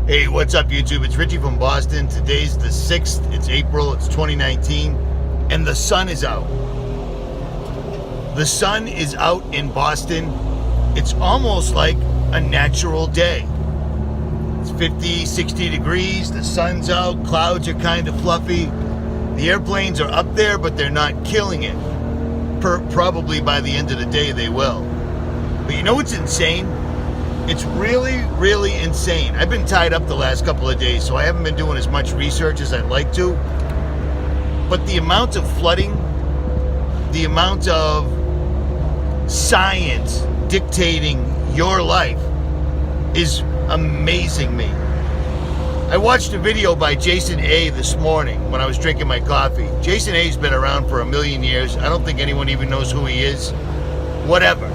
Hey, what's up, YouTube? It's Richie from Boston. Today's the 6th. It's April. It's 2019. And the sun is out. The sun is out in Boston. It's almost like a natural day. It's 50, 60 degrees. The sun's out. Clouds are kind of fluffy. The airplanes are up there, but they're not killing it. Probably by the end of the day, they will. But you know what's insane? It's really, really insane. I've been tied up the last couple of days, so I haven't been doing as much research as I'd like to. But the amount of flooding, the amount of science dictating your life is amazing me. I watched a video by Jason A. this morning when I was drinking my coffee. Jason A's been around for a million years. I don't think anyone even knows who he is. Whatever.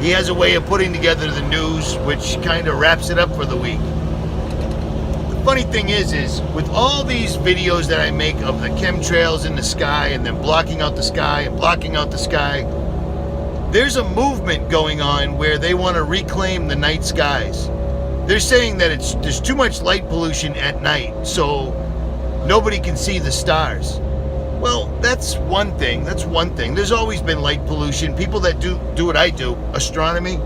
He has a way of putting together the news, which kind of wraps it up for the week. The funny thing is with all these videos that I make of the chemtrails in the sky and then blocking out the sky and blocking out the sky, there's a movement going on where they want to reclaim the night skies. They're saying that there's too much light pollution at night, so nobody can see the stars. Well, that's one thing. There's always been light pollution. People that do what I do, astronomy,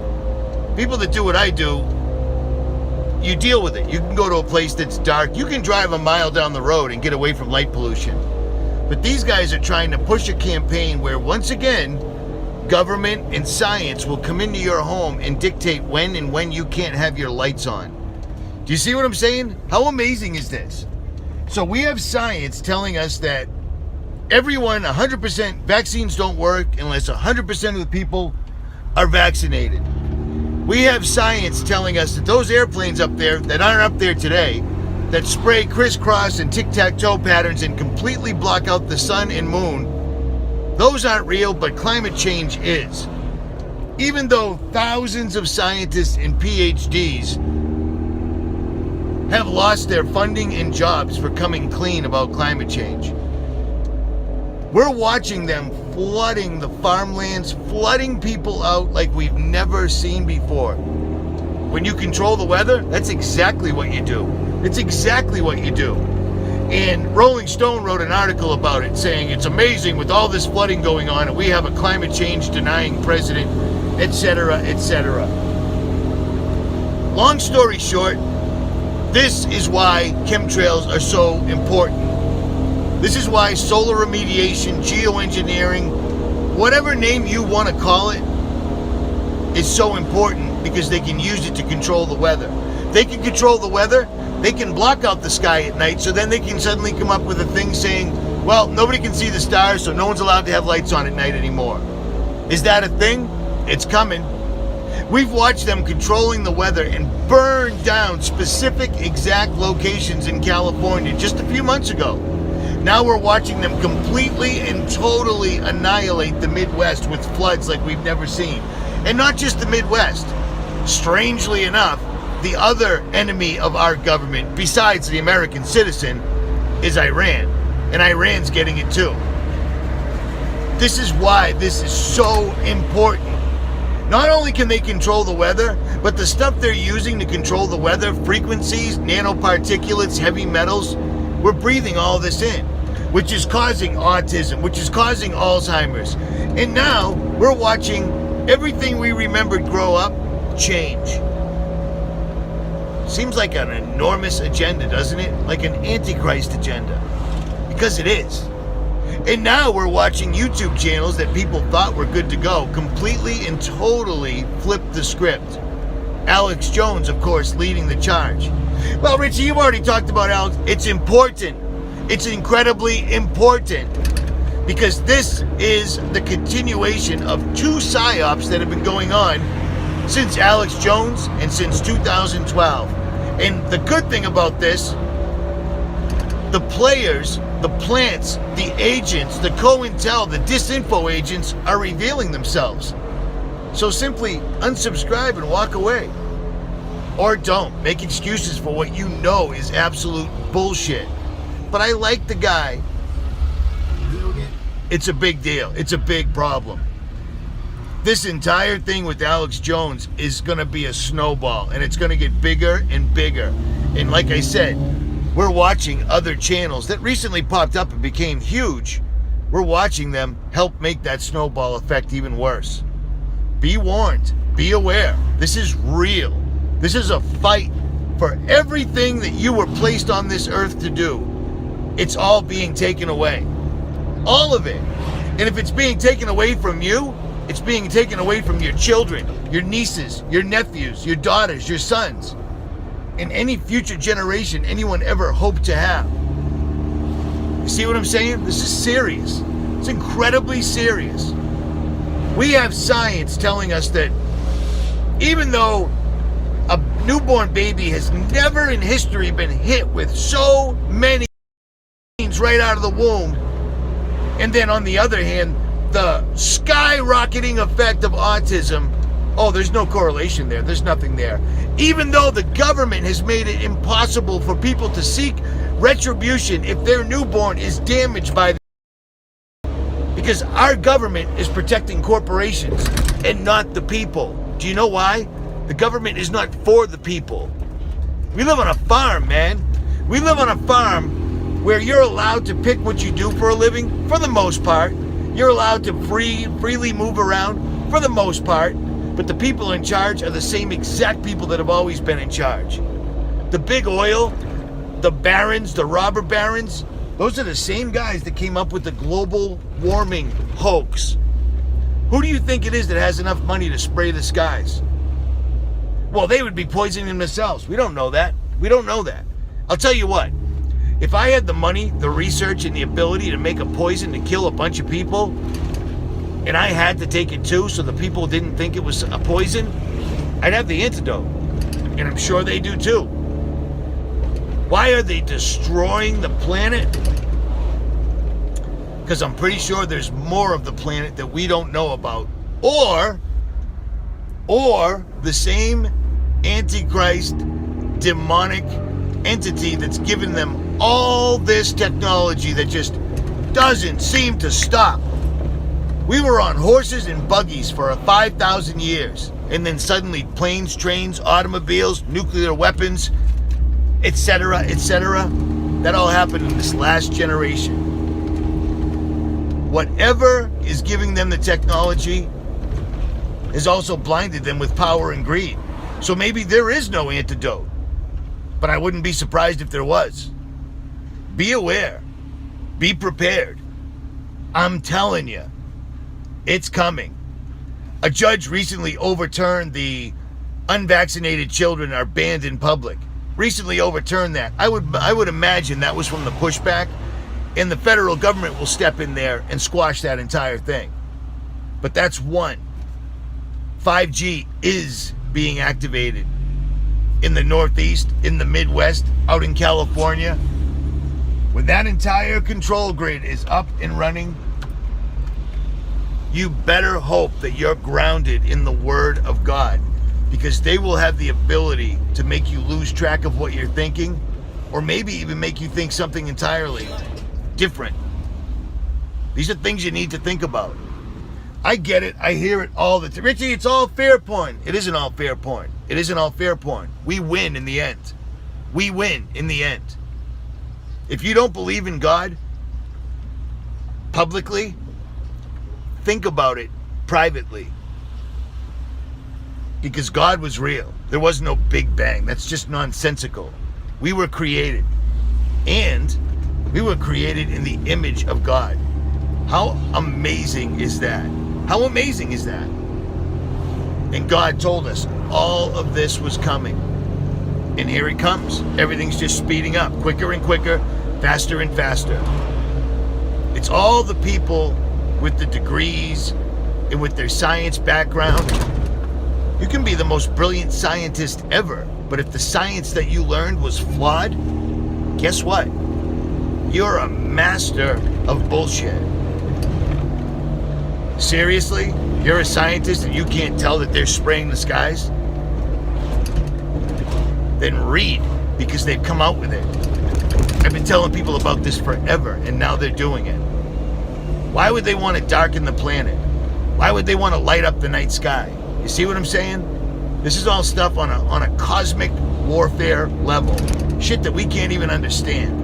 people that do what I do, you deal with it. You can go to a place that's dark. You can drive a mile down the road and get away from light pollution. But these guys are trying to push a campaign where, once again, government and science will come into your home and dictate when and when you can't have your lights on. Do you see what I'm saying? How amazing is this? So we have science telling us that everyone, 100%, vaccines don't work unless 100% of the people are vaccinated. We have science telling us that those airplanes up there that aren't up there today, that spray crisscross and tic-tac-toe patterns and completely block out the sun and moon, those aren't real, but climate change is. Even though thousands of scientists and PhDs have lost their funding and jobs for coming clean about climate change. We're watching them flooding the farmlands, flooding people out like we've never seen before. When you control the weather, that's exactly what you do. It's exactly what you do. And Rolling Stone wrote an article about it saying it's amazing with all this flooding going on and we have a climate change denying president, etc., etc. Long story short, this is why chemtrails are so important. This is why solar remediation, geoengineering, whatever name you want to call it, is so important, because they can use it to control the weather. They can control the weather, they can block out the sky at night, so then they can suddenly come up with a thing saying, well, nobody can see the stars, so no one's allowed to have lights on at night anymore. Is that a thing? It's coming. We've watched them controlling the weather and burn down specific exact locations in California just a few months ago. Now we're watching them completely and totally annihilate the Midwest with floods like we've never seen. And not just the Midwest. Strangely enough, the other enemy of our government, besides the American citizen, is Iran. And Iran's getting it too. This is why this is so important. Not only can they control the weather, but the stuff they're using to control the weather, frequencies, nanoparticulates, heavy metals, we're breathing all this in, which is causing autism, which is causing Alzheimer's. And now we're watching everything we remembered grow up change. Seems like an enormous agenda, doesn't it? Like an antichrist agenda. Because it is. And now we're watching YouTube channels that people thought were good to go completely and totally flip the script. Alex Jones, of course, leading the charge. Well, Richie, you've already talked about Alex. It's important. It's incredibly important, because this is the continuation of two psyops that have been going on since Alex Jones and since 2012. And the good thing about this, the players, the plants, the agents, the COINTEL, the disinfo agents are revealing themselves. So simply unsubscribe and walk away. Or don't. Make excuses for what you know is absolute bullshit. But I like the guy. It's a big deal. It's a big problem. This entire thing with Alex Jones is going to be a snowball, and it's going to get bigger and bigger. And like I said, we're watching other channels that recently popped up and became huge. We're watching them help make that snowball effect even worse. Be warned. Be aware. This is real. This is a fight for everything that you were placed on this earth to do. It's all being taken away. All of it. And if it's being taken away from you, it's being taken away from your children, your nieces, your nephews, your daughters, your sons, and any future generation anyone ever hoped to have. You see what I'm saying? This is serious. It's incredibly serious. We have science telling us that even though a newborn baby has never in history been hit with so many right out of the womb, and then on the other hand, the skyrocketing effect of autism, oh, there's no correlation there. There's nothing there. Even though the government has made it impossible for people to seek retribution if their newborn is damaged by because our government is protecting corporations and not the people. Do you know why? The government is not for the people. We live on a farm, man. We live on a farm where you're allowed to pick what you do for a living, for the most part. You're allowed to freely move around, for the most part. But the people in charge are the same exact people that have always been in charge. The big oil, the barons, the robber barons, those are the same guys that came up with the global warming hoax. Who do you think it is that has enough money to spray the skies? Well, they would be poisoning themselves. We don't know that. We don't know that. I'll tell you what. If I had the money, the research, and the ability to make a poison to kill a bunch of people, and I had to take it too so the people didn't think it was a poison, I'd have the antidote. And I'm sure they do too. Why are they destroying the planet? Because I'm pretty sure there's more of the planet that we don't know about. Or the same Antichrist demonic entity that's given them all this technology that just doesn't seem to stop. We were on horses and buggies for 5,000 years, and then suddenly planes, trains, automobiles, nuclear weapons, etc., etc. That all happened in this last generation. Whatever is giving them the technology has also blinded them with power and greed. So maybe there is no antidote, but I wouldn't be surprised if there was. Be aware. Be prepared. I'm telling you, it's coming. A judge recently overturned the unvaccinated children are banned in public. Recently overturned that. I would imagine that was from the pushback, and the federal government will step in there and squash that entire thing. But that's one. 5G is being activated in the Northeast, in the Midwest, out in California. When that entire control grid is up and running, you better hope that you're grounded in the Word of God, because they will have the ability to make you lose track of what you're thinking, or maybe even make you think something entirely different. These are things you need to think about. I get it. I hear it all the time. Richie, it's all fair porn. It isn't all fair porn. It isn't all fair porn. We win in the end. We win in the end. If you don't believe in God publicly, think about it privately. Because God was real. There was no Big Bang. That's just nonsensical. We were created. And we were created in the image of God. How amazing is that? How amazing is that? And God told us all of this was coming. And here it comes. Everything's just speeding up. Quicker and quicker. Faster and faster. It's all the people with the degrees and with their science background. You can be the most brilliant scientist ever, but if the science that you learned was flawed, guess what? You're a master of bullshit. Seriously? You're a scientist and you can't tell that they're spraying the skies? Then read, because they've come out with it. I've been telling people about this forever, and now they're doing it. Why would they want to darken the planet? Why would they want to light up the night sky? You see what I'm saying? This is all stuff on a cosmic warfare level. Shit that we can't even understand.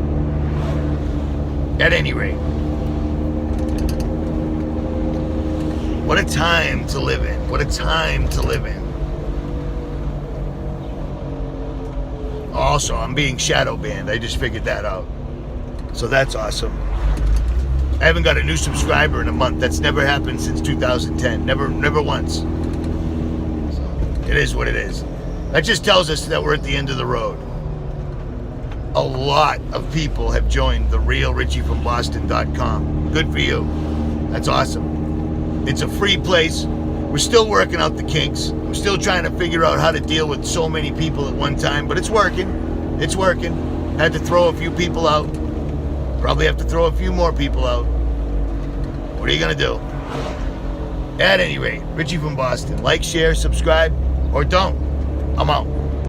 At any rate. What a time to live in. What a time to live in. Also, I'm being shadow banned. I just figured that out. So that's awesome. I haven't got a new subscriber in a month. That's never happened since 2010. Never once. So it is what it is. That just tells us that we're at the end of the road. A lot of people have joined the real 𝗦𝗵𝗿𝗶𝗹.com. Good for you. That's awesome. It's a free place. We're still working out the kinks. I'm still trying to figure out how to deal with so many people at one time, but it's working. It's working. Had to throw a few people out. Probably have to throw a few more people out. What are you going to do? At any rate, Richie from Boston. Like, share, subscribe, or don't. I'm out.